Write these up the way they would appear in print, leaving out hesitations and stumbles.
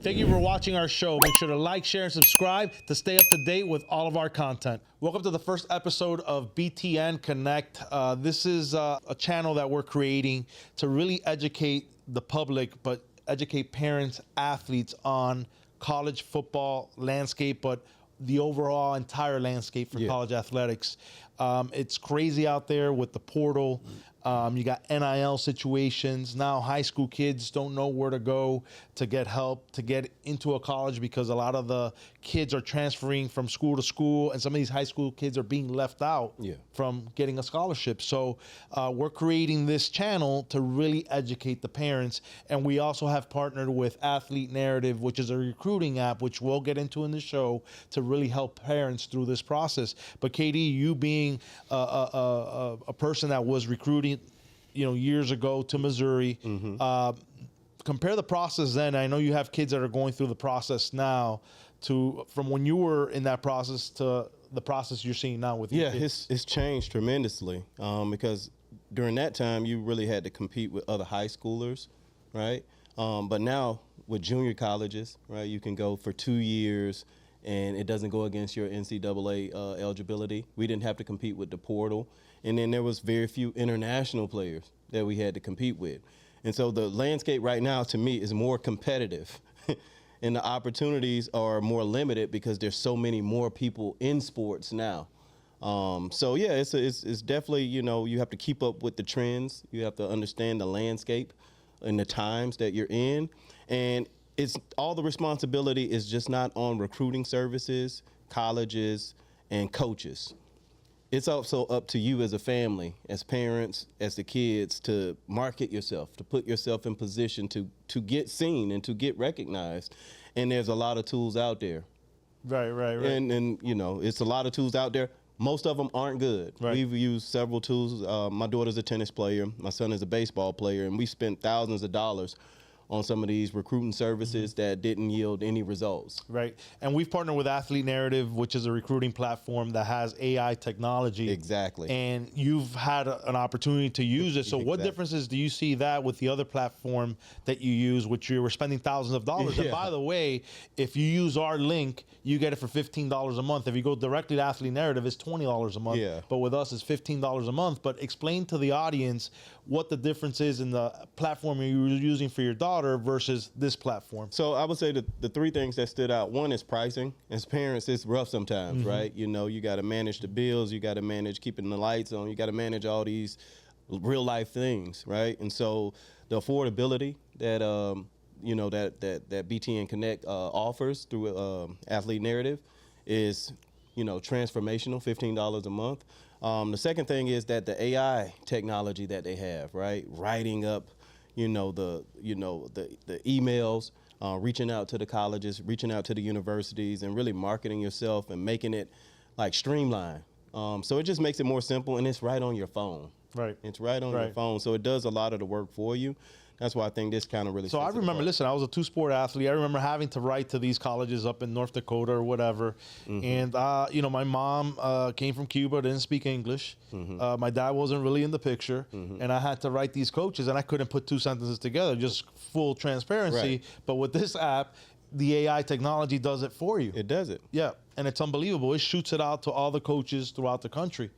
Thank you for watching our show. Make sure to like, share, and subscribe to stay up to date with all of our content. Welcome to the first episode of BTN Connect. This is a channel that we're creating to really educate the public, but educate parents, athletes on college football landscape, but the overall entire landscape for college athletics. It's crazy out there with the portal. You got NIL situations. Now high school kids don't know where to go to get help to get into a college because a lot of the kids are transferring from school to school, and some of these high school kids are being left out from getting a scholarship. So we're creating this channel to really educate the parents. And we also have partnered with Athlete Narrative, which is a recruiting app, which we'll get into in the show, to really help parents through this process. But KD, you being a person that was recruiting, years ago to Missouri, compare the process then. I know you have kids that are going through the process now from when you were in that process to the process you're seeing now with your kids. It's changed tremendously because during that time you really had to compete with other high schoolers, right? But now with junior colleges, right, you can go for 2 years and it doesn't go against your NCAA eligibility. We didn't have to compete with the portal. And then there was very few international players that we had to compete with. And so the landscape right now, to me, is more competitive. And the opportunities are more limited because there's so many more people in sports now. So yeah, it's definitely, you have to keep up with the trends. You have to understand the landscape and the times that you're in. And it's all the responsibility is just not on recruiting services, colleges, and coaches. It's also up to you as a family, as parents, as the kids, to market yourself, to put yourself in position to get seen and to get recognized. And there's a lot of tools out there. Right. And it's a lot of tools out there. Most of them aren't good. Right. We've used several tools. My daughter's a tennis player. My son is a baseball player. And we spent thousands of dollars on some of these recruiting services that didn't yield any results. Right. And we've partnered with Athlete Narrative, which is a recruiting platform that has AI technology. Exactly. And you've had an opportunity to use it. So what differences do you see that with the other platform that you use, which you were spending thousands of dollars? And by the way, if you use our link, you get it for $15 a month. If you go directly to Athlete Narrative, it's $20 a month. But with us, it's $15 a month. But explain to the audience what the difference is in the platform you're using for your daughter versus this platform. So I would say the three things that stood out. One is pricing. As parents, it's rough sometimes, right? You got to manage the bills. You got to manage keeping the lights on. You got to manage all these real life things, right? And so the affordability that that BTN Connect offers through Athlete Narrative is transformational. $15 a month. The second thing is that the AI technology that they have, right? Writing up, the emails, reaching out to the colleges, reaching out to the universities, and really marketing yourself and making it like streamlined. So it just makes it more simple, and it's right on your phone. Right. It's right on your phone, so it does a lot of the work for you. That's why I think this kind of really. So I remember, listen, I was a two-sport athlete. I remember having to write to these colleges up in North Dakota or whatever. And, my mom came from Cuba, didn't speak English. My dad wasn't really in the picture. And I had to write these coaches, and I couldn't put two sentences together, just full transparency. But with this app, the AI technology does it for you. It does it. Yeah, and it's unbelievable. It shoots it out to all the coaches throughout the country.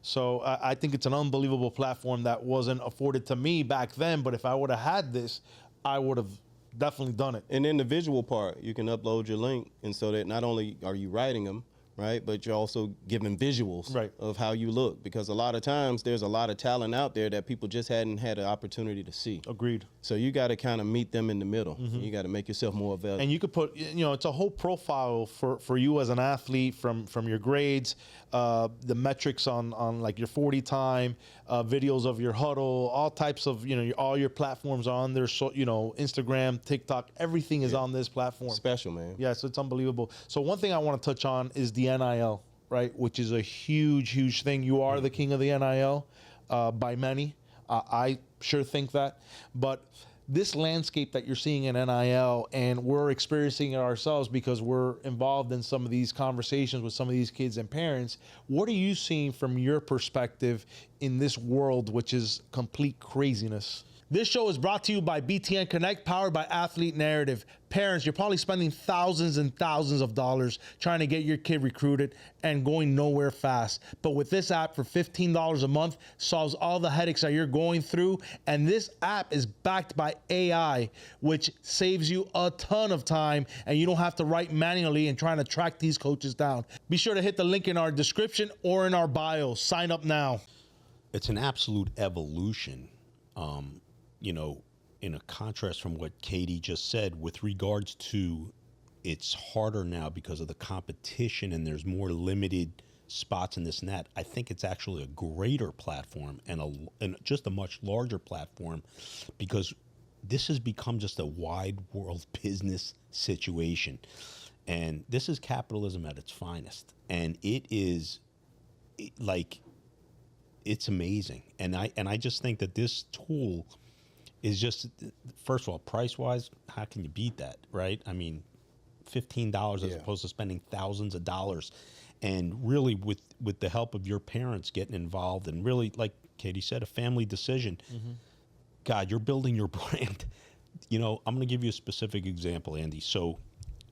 So I think it's an unbelievable platform that wasn't afforded to me back then. But if I would have had this, I would have definitely done it. And then the visual part, you can upload your link. And so that not only are you writing them, right, but you're also giving visuals of how you look. Because a lot of times there's a lot of talent out there that people just hadn't had an opportunity to see. Agreed. So you got to kind of meet them in the middle. You got to make yourself more available. And you could put, it's a whole profile for you as an athlete from your grades, the metrics on like your 40 time, videos of your huddle, all types of, all your platforms are on there. So, Instagram, TikTok, everything is on this platform. Special, man. Yeah, so it's unbelievable. So one thing I want to touch on is the NIL, right? Which is a huge, huge thing. You are the king of the NIL by many. I sure think that. But this landscape that you're seeing in NIL, and we're experiencing it ourselves because we're involved in some of these conversations with some of these kids and parents. What are you seeing from your perspective in this world, which is complete craziness? This show is brought to you by BTN Connect, powered by Athlete Narrative. Parents, you're probably spending thousands and thousands of dollars trying to get your kid recruited and going nowhere fast. But with this app for $15 a month, solves all the headaches that you're going through. And this app is backed by AI, which saves you a ton of time, and you don't have to write manually and trying to track these coaches down. Be sure to hit the link in our description or in our bio. Sign up now. It's an absolute evolution. In a contrast from what Katie just said with regards to it's harder now because of the competition and there's more limited spots in this and that. I think it's actually a greater platform and just a much larger platform, because this has become just a wide world business situation. And this is capitalism at its finest. And it's amazing. And I just think that this tool is just, first of all, price-wise, how can you beat that, right? I mean, $15 as opposed to spending thousands of dollars. And really, with the help of your parents getting involved, and really, like Katie said, a family decision. Mm-hmm. God, you're building your brand. I'm going to give you a specific example, Andy. So,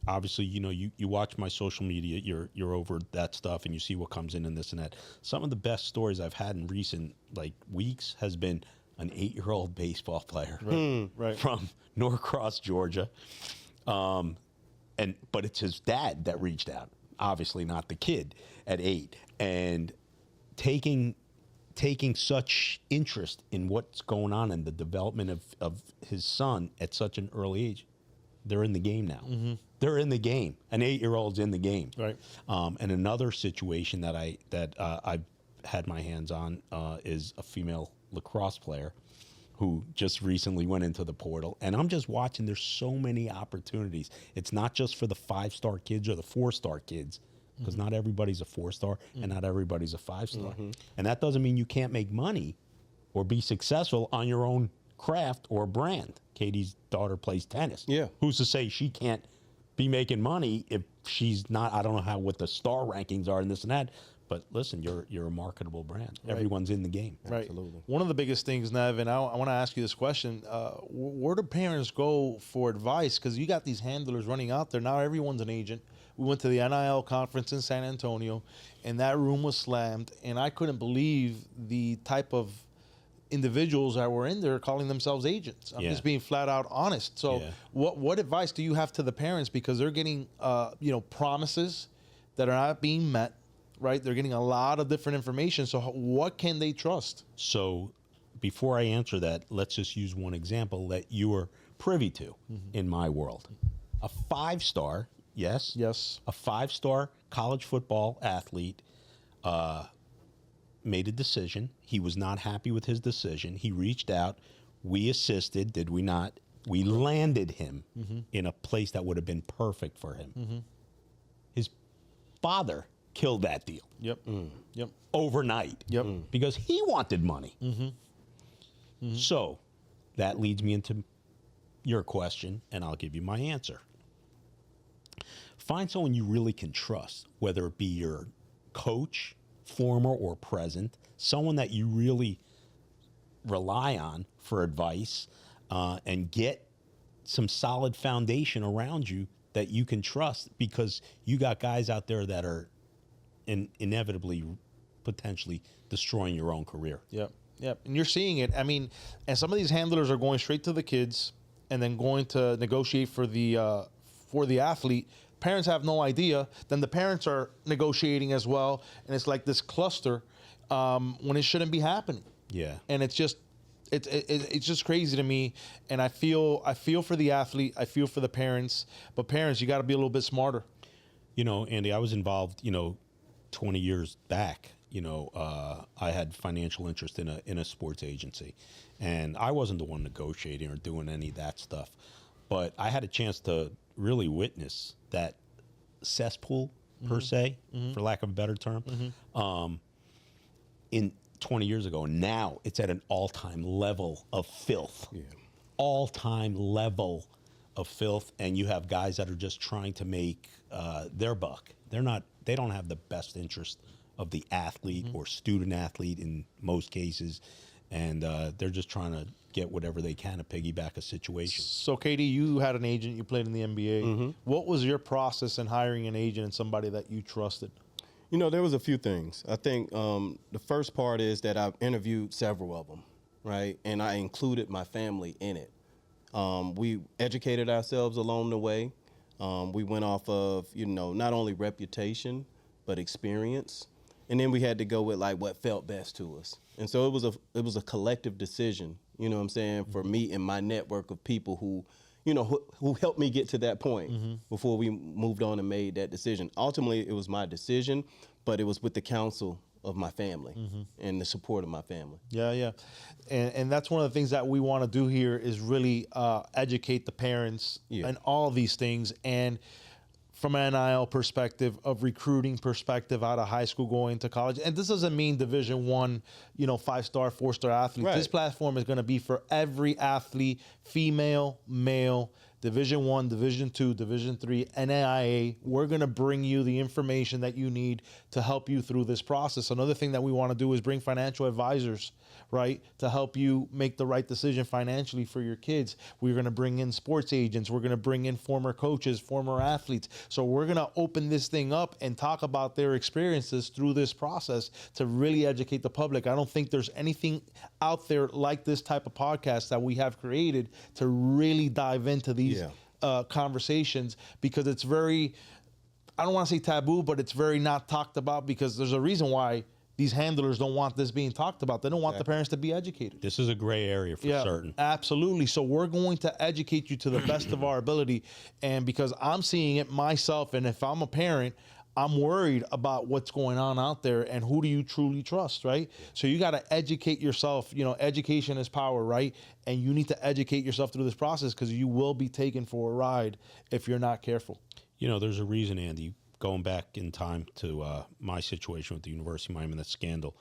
obviously, you watch my social media, you're over that stuff, and you see what comes in and this and that. Some of the best stories I've had in recent weeks has been an 8-year-old baseball player from Norcross, Georgia. But it's his dad that reached out, obviously not the kid at 8, and taking such interest in what's going on in the development of his son at such an early age. They're in the game now. Mm-hmm. They're in the game. An 8-year-old's in the game. Right. And another situation that I've had my hands on is a female lacrosse player who just recently went into the portal. And I'm just watching. There's so many opportunities. It's not just for the 5-star kids or the 4-star kids, because not everybody's a 4-star and not everybody's a 5-star. Mm-hmm. And that doesn't mean you can't make money or be successful on your own craft or brand. Katie's daughter plays tennis. Yeah. Who's to say she can't be making money if she's not? I don't know what the star rankings are and this and that. But listen, you're a marketable brand. Right. Everyone's in the game. Right. Absolutely. One of the biggest things, Nev, and I want to ask you this question: where do parents go for advice? Because you got these handlers running out there now. Everyone's an agent. We went to the NIL conference in San Antonio, and that room was slammed, and I couldn't believe the type of individuals that were in there calling themselves agents. I'm just being flat out honest. So what advice do you have to the parents? Because they're getting promises that are not being met, right? They're getting a lot of different information. So what can they trust? So before I answer that, let's just use one example that you are privy to in my world. A 5-star, yes, a 5-star college football athlete made a decision. He was not happy with his decision. He reached out. We assisted, did we not? We landed him in a place that would have been perfect for him. Mm-hmm. His father killed that deal. Yep. Yep. Overnight. Yep. Because he wanted money. Mm-hmm. Mm-hmm. So that leads me into your question, and I'll give you my answer. Find someone you really can trust, whether it be your coach, former or present, someone that you really rely on for advice, and get some solid foundation around you that you can trust, because you got guys out there that are inevitably potentially destroying your own career. Yep. Yep. And you're seeing it. I mean, and some of these handlers are going straight to the kids and then going to negotiate for the athlete. Parents have no idea. Then the parents are negotiating as well, and it's like this cluster when it shouldn't be happening. Yeah. And it's just crazy to me. And I feel for the athlete. I feel for the parents. But parents, you got to be a little bit smarter. Andy, I was involved. 20 years back. I had financial interest in a sports agency, and I wasn't the one negotiating or doing any of that stuff. But I had a chance to really witness that cesspool, per se, for lack of a better term, in 20 years ago. Now it's at an all-time level of filth. Yeah. All-time level of filth, and you have guys that are just trying to make their buck. They don't have the best interest of the athlete or student athlete in most cases. and they're just trying to get whatever they can to piggyback a situation. So, Katie, you had an agent. You played in the NBA. What was your process in hiring an agent and somebody that you trusted? You know, there was a few things. I think the first part is that I've interviewed several of them, right? And I included my family in it. We educated ourselves along the way. We went off of, not only reputation, but experience. And then we had to go with like what felt best to us. And so it was a collective decision, you know what I'm saying, for me and my network of people who helped me get to that point before we moved on and made that decision. Ultimately, it was my decision, but it was with the counsel of my family and the support of my family. Yeah. And that's one of the things that we want to do here is really educate the parents and all of these things. And from an NIL perspective, of recruiting perspective, out of high school going to college. And this doesn't mean Division I, 5-star, 4-star athletes. Right. This platform is going to be for every athlete, female, male, Division I, Division II, Division III, NAIA. We're going to bring you the information that you need to help you through this process. Another thing that we want to do is bring financial advisors, right, to help you make the right decision financially for your kids. We're going to bring in sports agents. We're going to bring in former coaches, former athletes. So we're going to open this thing up and talk about their experiences through this process to really educate the public. I don't think there's anything out there like this type of podcast that we have created to really dive into these conversations, because it's very, I don't want to say taboo, but it's very not talked about, because there's a reason why these handlers don't want this being talked about. They don't want the parents to be educated. This is a gray area for certain. Absolutely. So we're going to educate you to the best of our ability. And because I'm seeing it myself, and if I'm a parent, I'm worried about what's going on out there and who do you truly trust, right? So you got to educate yourself. Education is power, right? And you need to educate yourself through this process, because you will be taken for a ride if you're not careful. There's a reason, Andy, going back in time to my situation with the University of Miami and that scandal,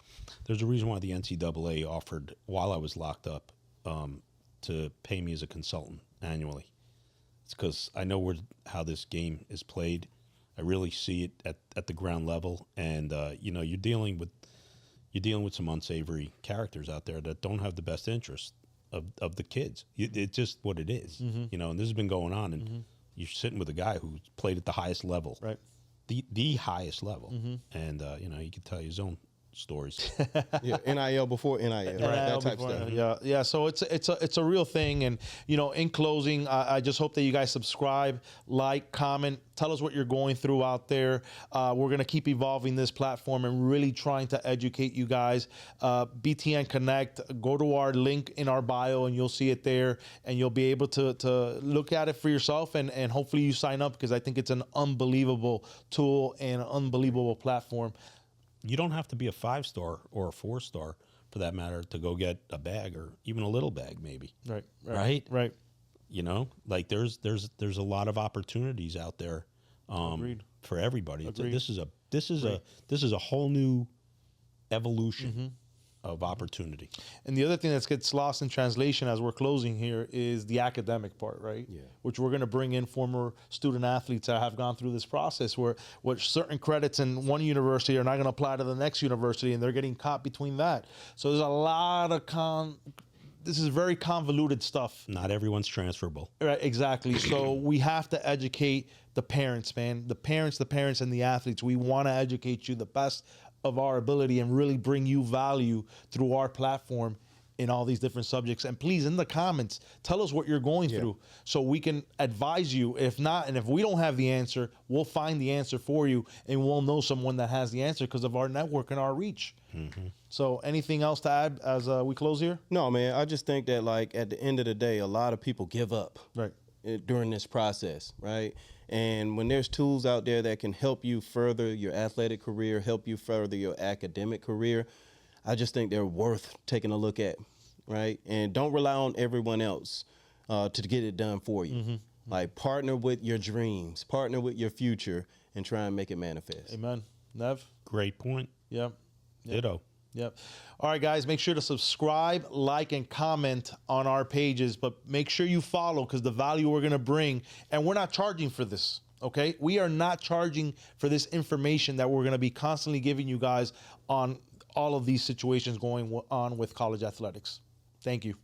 there's a reason why the NCAA offered, while I was locked up, to pay me as a consultant annually. It's because I know how this game is played. I really see it at the ground level, and you're dealing with some unsavory characters out there that don't have the best interest of the kids. It's just what it is, and this has been going on, and you're sitting with a guy who's played at the highest level, right? The highest level, and he can tell you his own stories. NIL before NIL, right? That type stuff. Yeah. So it's a real thing. And in closing, I just hope that you guys subscribe, like, comment, tell us what you're going through out there. We're gonna keep evolving this platform and really trying to educate you guys. BTN Connect. Go to our link in our bio, and you'll see it there, and you'll be able to look at it for yourself, and hopefully you sign up, because I think it's an unbelievable tool and an unbelievable platform. You don't have to be a 5-star or a 4-star, for that matter, to go get a bag, or even a little bag, maybe. Right. Like there's a lot of opportunities out there for everybody. This is a whole new evolution of opportunity. And the other thing that gets lost in translation as we're closing here is the academic part, right? Yeah. Which we're going to bring in former student athletes that have gone through this process, where certain credits in one university are not going to apply to the next university, and they're getting caught between that. So there's a lot of this is very convoluted stuff. Not everyone's transferable. Right, exactly. So we have to educate the parents, man. The parents, and the athletes. We want to educate you the best of our ability and really bring you value through our platform in all these different subjects. And please, in the comments, tell us what you're going through so we can advise you. If not, and if we don't have the answer, we'll find the answer for you, and we'll know someone that has the answer because of our network and our reach. So anything else to add as we close here? No, man. I just think that, like, at the end of the day, a lot of people give up during this process, right? And when there's tools out there that can help you further your athletic career, help you further your academic career, I just think they're worth taking a look at, right? And don't rely on everyone else to get it done for you. Like, partner with your dreams, partner with your future, and try and make it manifest. Amen. Nev? Great point. Yep. Ditto. Yep. All right, guys, make sure to subscribe, like, and comment on our pages, but make sure you follow, because the value we're going to bring, and we're not charging for this, okay? We are not charging for this information that we're going to be constantly giving you guys on all of these situations going on with college athletics. Thank you.